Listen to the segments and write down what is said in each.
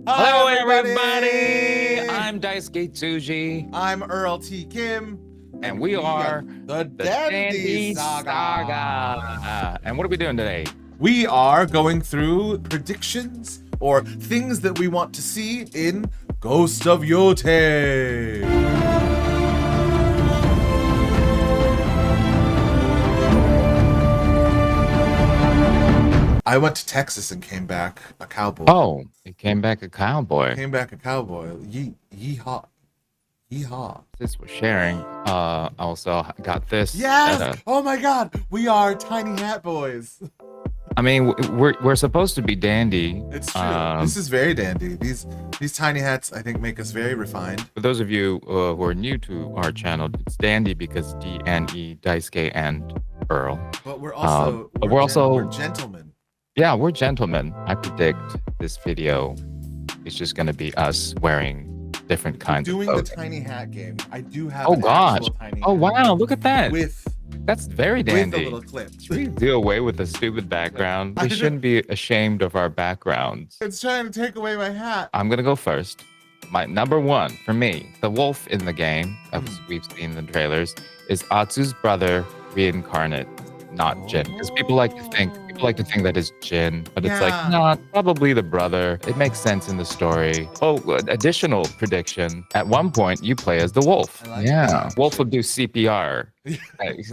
Hello, Hi, everybody. everybody! I'm Daisuke Tsuji, I'm Earl T. Kim, and we are the the DandE DandE Saga. Saga. And what are we doing today? We are going through predictions or things that we want to see in Ghost of Yotei. I went to Texas and came back a cowboy. Oh, it came back a cowboy. Yeehaw. Yeehaw. Since we're sharing, also got this. Yes! Oh my god! We are tiny hat boys. I mean, we're supposed to be dandy. It's true. This is very dandy. These tiny hats, I think, make us very refined. For those of you who are new to our channel, it's dandy because DandE, Daisuke, and Earl. But we're also we're gentlemen. Yeah, we're gentlemen. I predict this video is just going to be us wearing different kinds of doing the clothing. tiny hat game. I do have Oh an gosh. actual tiny Oh hat wow, look at that. That's very with dandy. a little clip. Should we do away with the stupid background? We shouldn't be ashamed of our backgrounds. It's trying to take away my hat. I'm going to go first. My number one for me, the wolf in the game, as we've seen in the trailers, is Atsu's brother reincarnate, not Jin. Because people like to think that is Jin, but it's like, not probably the brother. It makes sense in the story. Oh, additional prediction. At one point, you play as the wolf. Wolf will do CPR.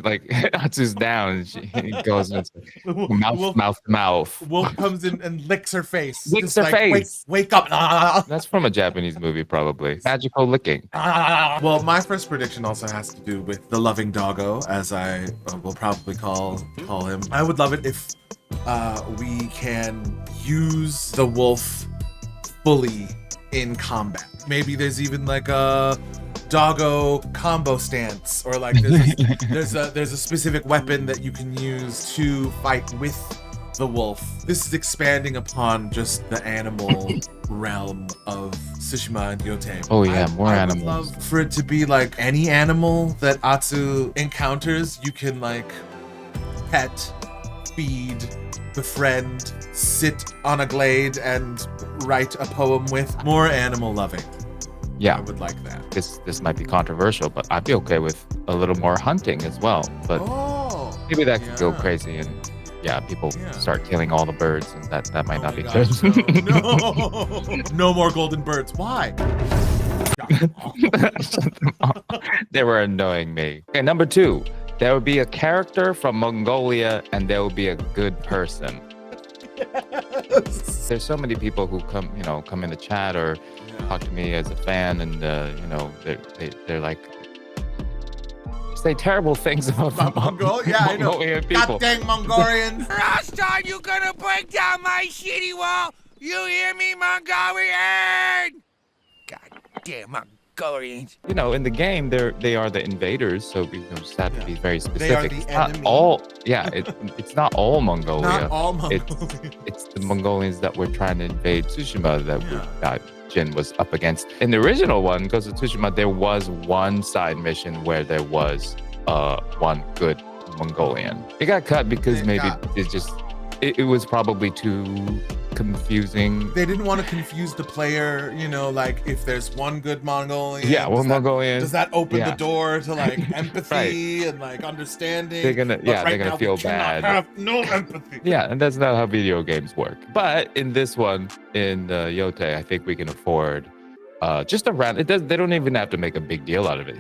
like Atsu's down, and he goes and it's like, mouth to mouth. Wolf comes in and licks her face. Licks her face. Wake up. That's from a Japanese movie, probably. Magical licking. Well, my first prediction also has to do with the loving doggo, as I will probably call him. I would love it if we can use the wolf fully in combat. Maybe there's even like a doggo combo stance, or like there's a specific weapon that you can use to fight with the wolf. This is expanding upon just the animal realm of Tsushima and Yotei. Oh yeah, more I animals. would love for it to be like any animal that Atsu encounters, you can like pet, feed, befriend, sit on a glade and write a poem with. More animal loving. Yeah, I would like that. This might be controversial, but I'd be okay with a little more hunting as well. But maybe that could go crazy, and people start killing all the birds, and that might not be good. No. No more golden birds. Why? They were annoying me. Okay, number two. There will be a character from Mongolia, and there will be a good person. Yes. There's so many people who come in the chat or talk to me as a fan, and they're like say terrible things about Mongolian people. God dang Mongolians! Rasta, you gonna break down my shitty wall? You hear me, Mongolian? God damn Mongolians! You know, in the game, they are the invaders, so we just have to be very specific. They are the not enemy. all. Yeah, it's not all Mongolia. Not all Mongolians. It's the Mongolians that were trying to invade Tsushima that Jin was up against. In the original one, Ghost of Tsushima, there was one side mission where there was one good Mongolian. It got cut because it was probably too confusing. They didn't want to confuse the player, like if there's one good Mongolian. Yeah, one Mongolian. Does that open the door to like empathy and like understanding? They're gonna feel bad. Have no empathy. Yeah, and that's not how video games work. But in this one, in Yotei, I think we can afford just around. They don't even have to make a big deal out of it.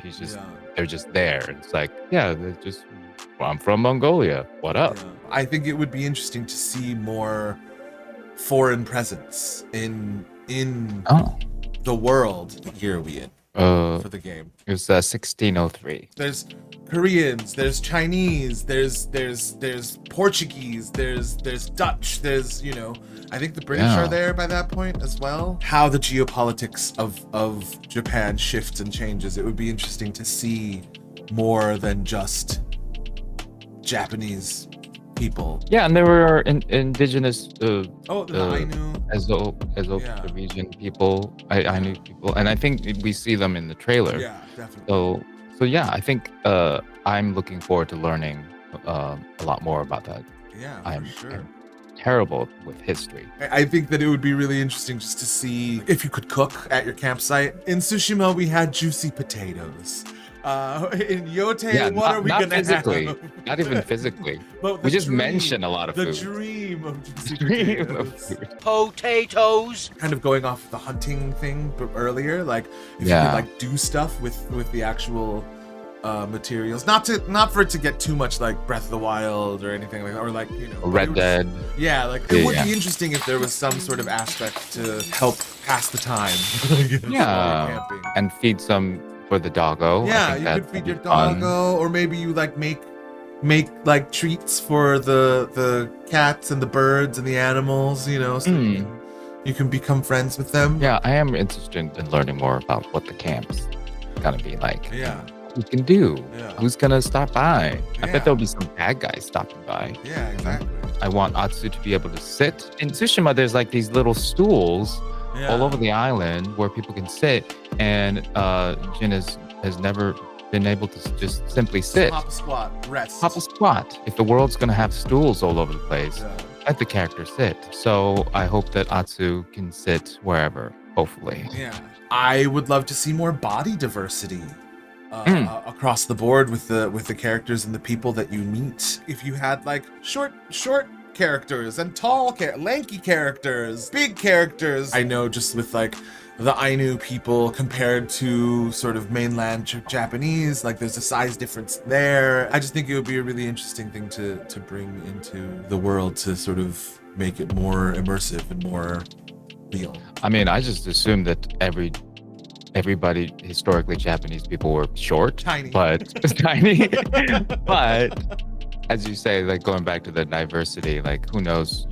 They're just there. It's like, I'm from Mongolia. What up? Yeah. I think it would be interesting to see more foreign presence in the world. What year are we in for the game? It was 1603. There's Koreans, there's Chinese, there's Portuguese, there's Dutch, I think the British are there by that point as well. How the geopolitics of Japan shifts and changes. It would be interesting to see more than just Japanese people. Yeah, and there were indigenous the Ainu. the region people, Ainu people, and I think we see them in the trailer. Yeah, definitely. So yeah, I think I'm looking forward to learning a lot more about that. Yeah, for sure. terrible with history. I think that it would be really interesting just to see if you could cook at your campsite. In Tsushima, we had juicy potatoes. In Yotei, what are we not gonna physically, have? not even physically. But We just mention a lot of the food. dream of juicy Dream of potatoes. food. Potatoes. Kind of going off the hunting thing but earlier, like if you Yeah. could like do stuff with the actual materials, not for it to get too much like Breath of the Wild or anything like that, or like Red Dead. Yeah, like it would Yeah. be interesting if there was some sort of aspect to help pass the time. While Yeah, you're camping. and feed some for the doggo. I Yeah, think you that could feed would your be fun. doggo, or maybe you like make like treats for the cats and the birds and the animals, so you can become friends with them. Yeah, I am interested in learning more about what the camp's gonna be like. Yeah. Who can do? Yeah. Who's gonna stop by? I Yeah. bet there'll be some bad guys stopping by. Yeah, exactly. I want Atsu to be able to sit. In Tsushima, there's like these little stools Yeah. all over the island where people can sit, and Jin has never been able to just simply sit. Hop a squat, rest. Hop a squat. If the world's gonna have stools all over the place, Yeah. let the character sit. So I hope that Atsu can sit wherever, hopefully. Yeah. I would love to see more body diversity Mm. across the board with the characters and the people that you meet. If you had like short characters and tall lanky characters, big characters. I know just with like the Ainu people compared to sort of mainland Japanese, like there's a size difference there. I just think it would be a really interesting thing to bring into the world to sort of make it more immersive and more real. I mean, I just assumed that everybody, historically Japanese people, were short, Tiny. but tiny. But as you say, like going back to the diversity, like who knows,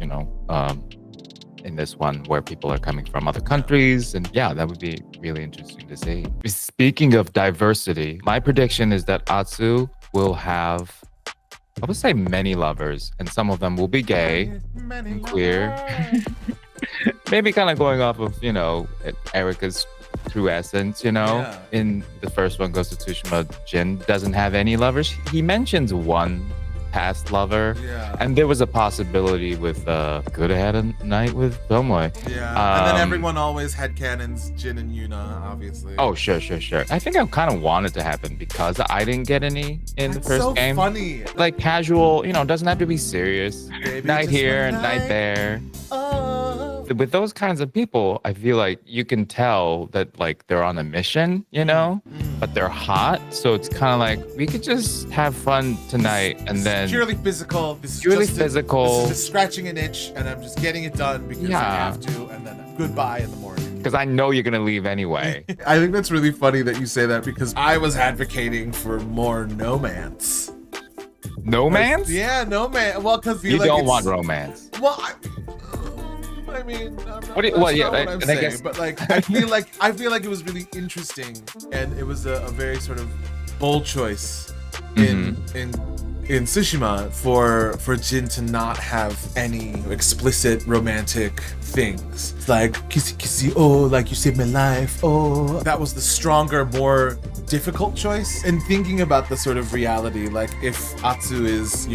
in this one where people are coming from other countries, and yeah, that would be really interesting to see. Speaking of diversity, my prediction is that Atsu will have, I would say, many lovers, and some of them will be gay, Many queer. Maybe kind of going off of Erika's true essence. Yeah. In the first one, Ghost of Tsushima, Jin doesn't have any lovers. He mentions one past lover, Yeah. and there was a possibility with could have had a night with Tomoe. Yeah. And then everyone always had cannons, Jin and Yuna, obviously. Oh, sure. I think I kind of wanted to happen because I didn't get any in the That's first so game. funny. Like casual, doesn't have to be serious. Baby, Night just here one and night there. Oh. With those kinds of people, I feel like you can tell that like they're on a mission, but they're hot. So it's kind of like we could just have fun tonight, and then Purely physical. This is Purely just physical. This is just scratching an itch, and I'm just getting it done because I Yeah. have to, and then goodbye in the morning. because I know you're gonna leave anyway. I think that's really funny that you say that because I was advocating for more romance. No man's? Yeah, no man. Well, because You don't want romance. Well, I mean, I'm not, What do you- that's well, yeah, not what I'm and I saying, guess- but like, I feel like it was really interesting, and it was a very sort of bold choice in Tsushima for Jin to not have any explicit romantic things. It's like kissy kissy, oh, like you saved my life, oh. That was the stronger, more difficult choice. And thinking about the sort of reality, like if Atsu is,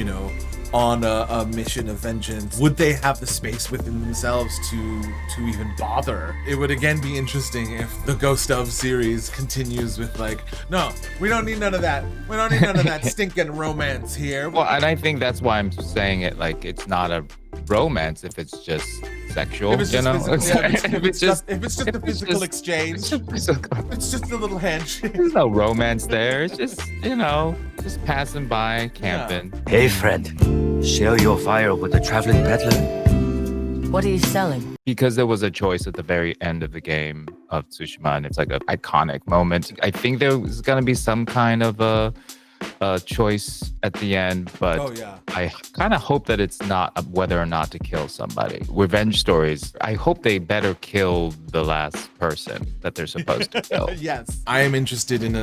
on a mission of vengeance, would they have the space within themselves to even bother? It would again be interesting if the Ghost of series continues with like, no, we don't need none of that. We don't need none of that stinking romance here. Well, and I think that's why I'm saying it like it's not a romance if it's just sexual, If it's just physical, yeah, if it's just a physical exchange, it's just physical. it's just a little handshake. There's no romance there. It's just just passing by, camping. Hey friend, share your fire with the traveling peddler. What are you selling? Because there was a choice at the very end of the game of Tsushima, and it's like an iconic moment. I think there was gonna be some kind of a choice at the end, but Oh yeah. I kind of hope that it's not whether or not to kill somebody. Revenge stories, I hope they better kill the last person that they're supposed to kill. Yes. I am interested in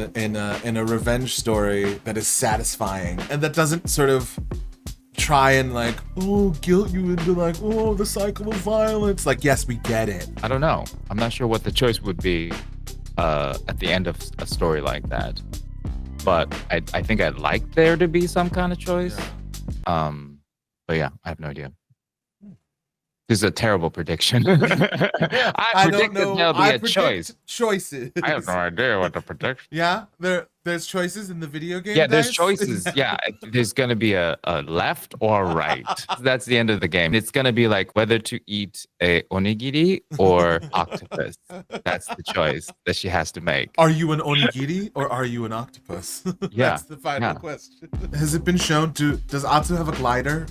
a revenge story that is satisfying and that doesn't sort of try and like, guilt you into like, the cycle of violence. Like, yes, we get it. I don't know. I'm not sure what the choice would be at the end of a story like that. But I think I'd like there to be some kind of choice. But yeah, I have no idea. This is a terrible prediction. I don't predicted know. there'll be I a predict choice. choices. I have no idea what to predict. Yeah, there's choices in the video game. Yeah, there's Dice? choices. Yeah, there's gonna be a left or right. That's the end of the game. It's gonna be like whether to eat a onigiri or octopus. That's the choice that she has to make. Are you an onigiri or are you an octopus? Yeah, That's the final yeah. question. Has it been shown does Atsu have a glider?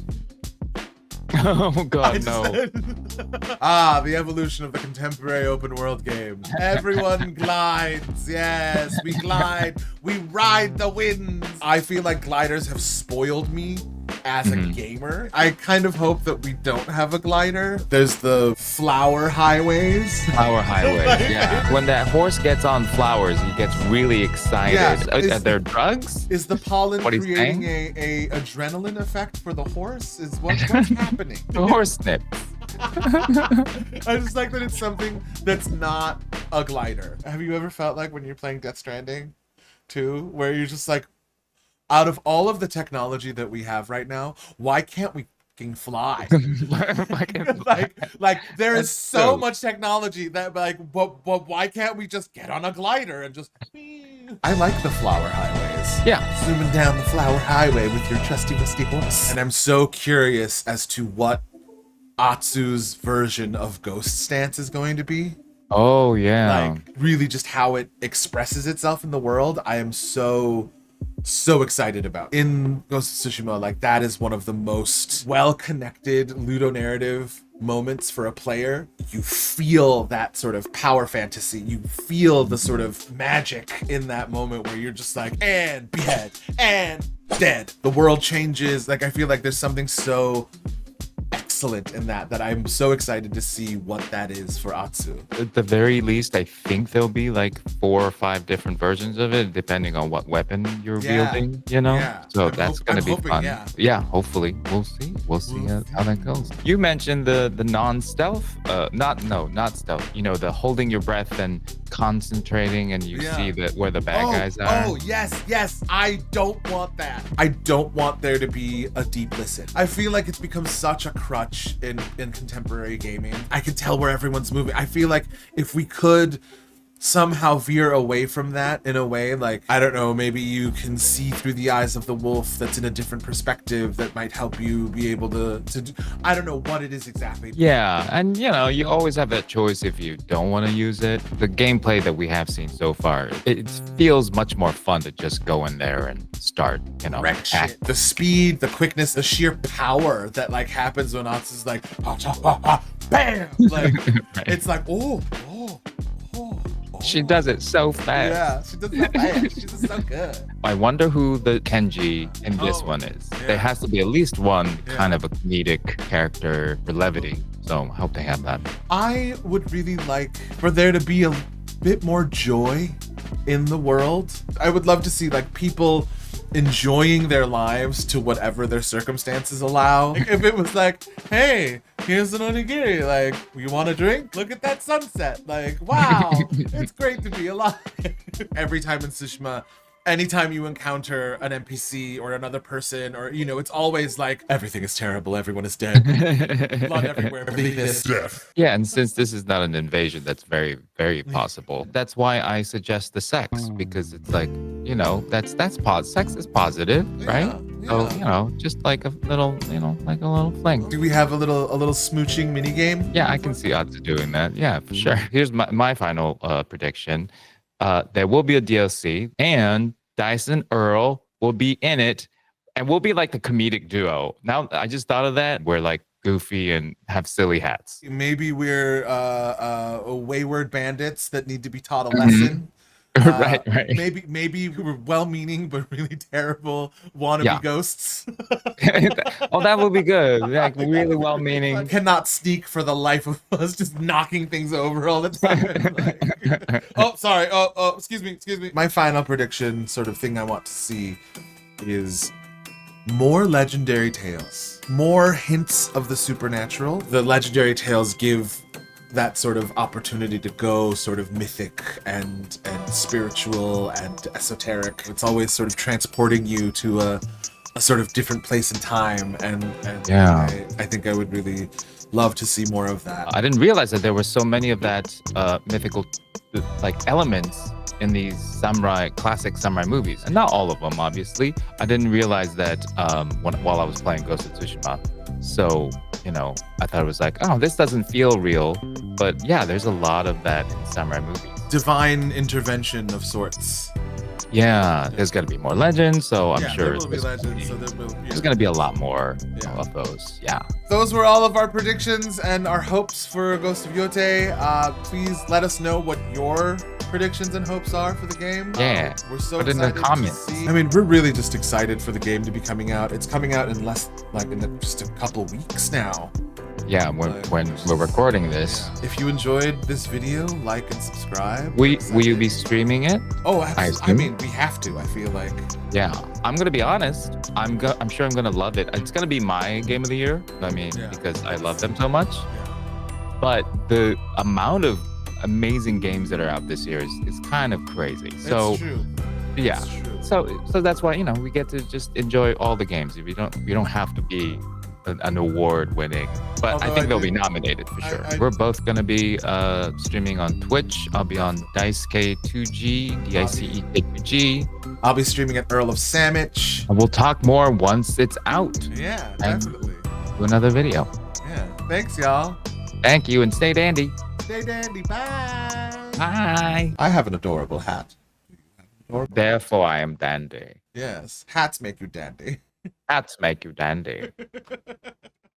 Oh I God, just no. said- the evolution of the contemporary open world game. Everyone glides. Yes, we glide. We ride the winds. I feel like gliders have spoiled me as a gamer. I kind of hope that we don't have a glider. There's the flower highways. Flower highway. Yeah. When that horse gets on flowers, he gets really excited. Yeah, Are there drugs? Is the pollen What he's creating a adrenaline effect for the horse? Is what's happening? The horse snip. I just like that it's something that's not a glider. Have you ever felt like when you're playing Death Stranding 2, where you're just like, out of all of the technology that we have right now, why can't we fucking fly? like there is so much technology that but why can't we just get on a glider and just I like the flower highways. Yeah. Zooming down the flower highway with your trusty rusty horse. And I'm so curious as to what Atsu's version of Ghost Stance is going to be. Oh yeah. Like really just how it expresses itself in the world. I am so excited about. In Ghost of Tsushima, like that is one of the most well-connected ludonarrative moments for a player. You feel that sort of power fantasy. You feel the sort of magic in that moment where you're just like, and behead, and dead. The world changes. Like I feel like there's something so excellent in that I'm so excited to see what that is for Atsu. At the very least, I think there'll be like 4 or 5 different versions of it, depending on what weapon you're wielding, you know? Yeah. So that's going to be hoping, fun. yeah. Hopefully. We'll see. We'll see how that goes. You mentioned the non-stealth, not stealth, you know, the holding your breath and concentrating and you see where the bad guys are. Oh, yes. I don't want that. I don't want there to be a deep listen. I feel like it's become such a crutch in contemporary gaming. I can tell where everyone's moving. I feel like if we could somehow veer away from that in a way, like, I don't know, maybe you can see through the eyes of the wolf that's in a different perspective that might help you be able to do, I don't know what it is exactly. Yeah, and you know, you always have that choice if you don't want to use it. The gameplay that we have seen so far, it feels much more fun to just go in there and start, you know, Wreck shit. The speed, the quickness, the sheer power that like happens when Atsu's like, bam! Like, it's like, oh. She does it so fast. Yeah, she does it so fast. She's just so good. I wonder who the Kenji in this one is. Yeah. There has to be at least one kind of a comedic character for levity. So I hope they have that. I would really like for there to be a bit more joy in the world. I would love to see like people enjoying their lives to whatever their circumstances allow. Like, if it was like, hey, here's an onigiri, like, you want a drink? Look at that sunset. Like, wow, it's great to be alive. Every time in Tsushima, anytime you encounter an NPC or another person, or, you know, it's always like, everything is terrible, everyone is dead. Blood everywhere, everything is death. Yeah, and since this is not an invasion, that's very, very possible. That's why I suggest the sex, because it's like, you know, sex is positive, right? So, you know, just like a little, you know, like a little fling. Do we have a little smooching mini game? Yeah, I can see Atsu doing that. Yeah, for sure. Here's my final prediction. There will be a DLC, and Daisuke Earl will be in it, and we'll be like the comedic duo. Now, I just thought of that. We're like goofy and have silly hats. Maybe we're wayward bandits that need to be taught a lesson. Right. Maybe we were well-meaning but really terrible wannabe ghosts. Oh, that would be good. Like really well-meaning. Cannot sneak for the life of us, just knocking things over all the time. Like, oh, sorry. Oh, excuse me. My final prediction, sort of thing I want to see, is more legendary tales, more hints of the supernatural. The legendary tales give that sort of opportunity to go sort of mythic and spiritual and esoteric. It's always sort of transporting you to a sort of different place and time, and Yeah. I think I would really love to see more of that. I didn't realize that there were so many of that mythical like elements in these classic samurai movies, and not all of them, obviously. I didn't realize that while I was playing Ghost of Tsushima. So, you know, I thought it was like, oh, this doesn't feel real, but yeah, there's a lot of that in samurai movies. Divine intervention of sorts. Yeah, there's gonna be more legends, so I'm Yeah, sure there will be legends, so there will be. there's gonna be a lot more Yeah. of those. Yeah. Those were all of our predictions and our hopes for Ghost of Yotei. Please let us know what your predictions and hopes are for the game. Yeah, we're so put in the excited comments. to see. I mean, we're really just excited for the game to be coming out. It's coming out in just a couple weeks now. Yeah, when we're recording this, Yeah. If you enjoyed this video, like and subscribe. will you be streaming it? Oh, I I assume. mean, we have to. I feel like. Yeah, I'm gonna be honest. I'm sure I'm gonna love it. It's gonna be my game of the year. I mean, Yeah. because I love them so much. Yeah. But the amount of amazing games that are out this year is kind of crazy. So it's true. yeah, It's true. so that's why we get to just enjoy all the games. We don't have to be an award winning, but Although I think I they'll did- be nominated for sure. I- We're both gonna be streaming on Twitch. I'll be on Daisuke 2G, DICE2G. I'll be streaming at Earl of Sandwich. And we'll talk more once it's out. Yeah, And- definitely. Do another video. Yeah. Thanks, y'all. Thank you and stay dandy. Stay dandy. Bye. Bye. I have an adorable hat. Adorable. Therefore, I am dandy. Yes. Hats make you dandy. Hats make you dandy.